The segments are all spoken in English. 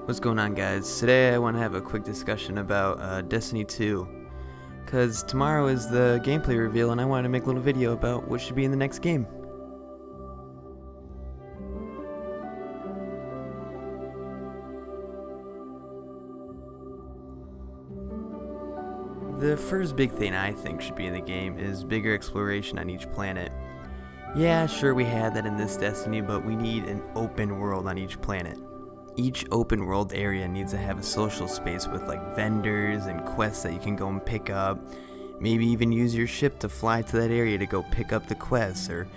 What's going on, guys? Today I want to have a quick discussion about Destiny 2, because tomorrow is the gameplay reveal and I wanted to make a little video about what should be in the next game. The first big thing I think should be in the game is bigger exploration on each planet. Yeah, sure, we had that in this Destiny, but we need an open world on each planet. Each open world area needs to have a social space with like vendors and quests that you can go and pick up. Maybe even use your ship to fly to that area to go pick up the quests, or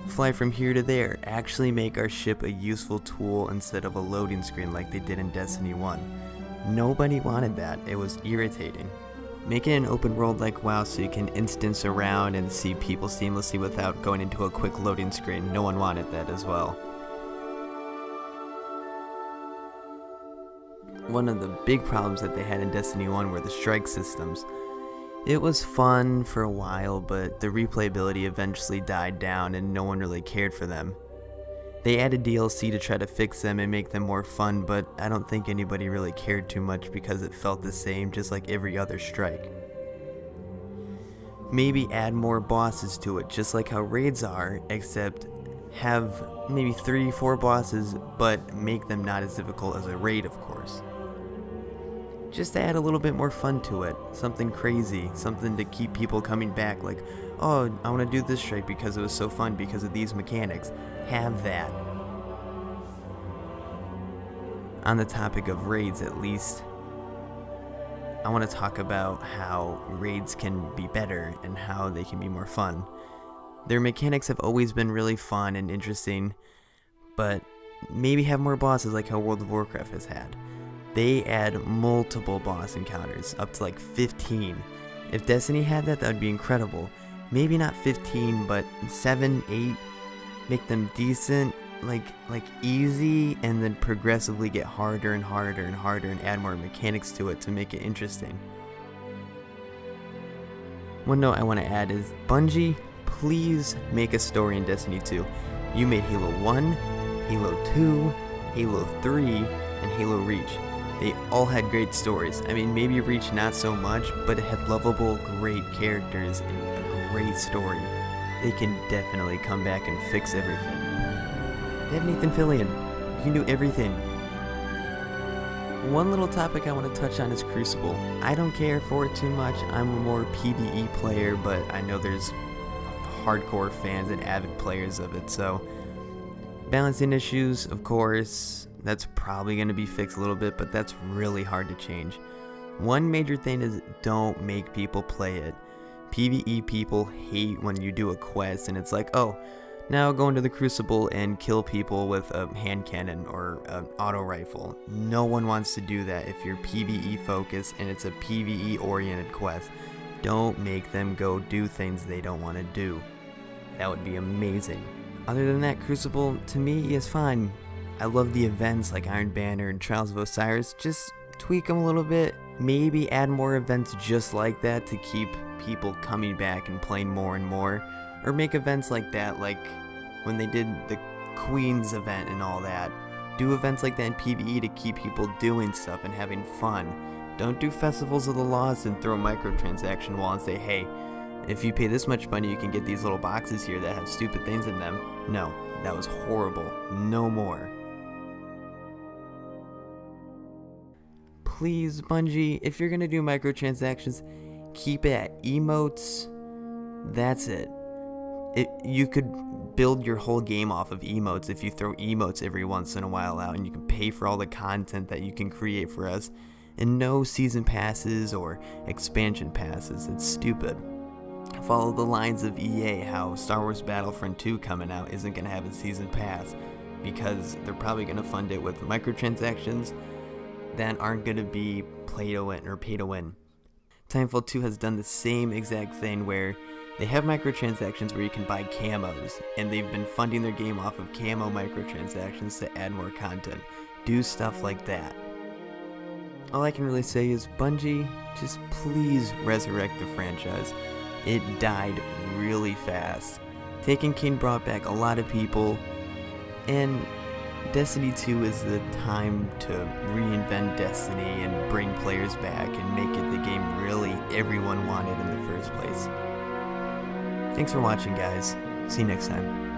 fly from here to there. Actually make our ship a useful tool instead of a loading screen like they did in Destiny 1. Nobody wanted that. It was irritating. Make it an open world like WoW so you can instance around and see people seamlessly without going into a quick loading screen. No one wanted that as well. One of the big problems that they had in Destiny 1 were the strike systems. It was fun for a while, but the replayability eventually died down and no one really cared for them. They added DLC to try to fix them and make them more fun, but I don't think anybody really cared too much because it felt the same, just like every other strike. Maybe add more bosses to it, just like how raids are, except have maybe 3-4 bosses, but make them not as difficult as a raid, of course. Just add a little bit more fun to it, something crazy, something to keep people coming back, like, oh, I want to do this strike because it was so fun because of these mechanics. Have that. On the topic of raids, at least, I want to talk about how raids can be better and how they can be more fun. Their mechanics have always been really fun and interesting, but maybe have more bosses like how World of Warcraft has had. They add multiple boss encounters, up to like 15. If Destiny had that, that would be incredible. Maybe not 15, but 7, 8. Make them decent, like easy, and then progressively get harder and harder and harder and add more mechanics to it to make it interesting. One note I want to add is, Bungie, please make a story in Destiny 2. You made Halo 1, Halo 2, Halo 3, and Halo Reach. They all had great stories. I mean, maybe Reach not so much, but it had lovable, great characters and a great story. They can definitely come back and fix everything. They have Nathan Fillion. He knew everything. One little topic I want to touch on is Crucible. I don't care for it too much. I'm a more PvE player, but I know there's hardcore fans and avid players of it, so balancing issues, of course, that's probably going to be fixed a little bit, but that's really hard to change. One major thing is, don't make people play it. PvE people hate when you do a quest and it's like, oh, now go into the Crucible and kill people with a hand cannon or an auto rifle. No one wants to do that if you're PvE focused and it's a PvE oriented quest. Don't make them go do things they don't want to do. That would be amazing. Other than that, Crucible to me is fine. I love the events like Iron Banner and Trials of Osiris. Just tweak them a little bit. Maybe add more events just like that to keep people coming back and playing more and more. Or make events like that, like when they did the Queens event and all that. Do events like that in PvE to keep people doing stuff and having fun. Don't do Festivals of the Lost and throw a microtransaction wall and say, hey, if you pay this much money you can get these little boxes here that have stupid things in them. No, that was horrible. No more. Please, Bungie, if you're gonna do microtransactions, keep it at emotes. That's it. You could build your whole game off of emotes if you throw emotes every once in a while out, and you can pay for all the content that you can create for us. And no season passes or expansion passes. It's stupid. Follow the lines of EA, how Star Wars Battlefront 2 coming out isn't gonna have a season pass because they're probably gonna fund it with microtransactions that aren't going to be play to win or pay to win. Titanfall 2 has done the same exact thing where they have microtransactions where you can buy camos, and they've been funding their game off of camo microtransactions to add more content. Do stuff like that. All I can really say is, Bungie, just please resurrect the franchise. It died really fast. Taken King brought back a lot of people, and Destiny 2 is the time to reinvent Destiny and bring players back and make it the game really everyone wanted in the first place. Thanks for watching, guys. See you next time.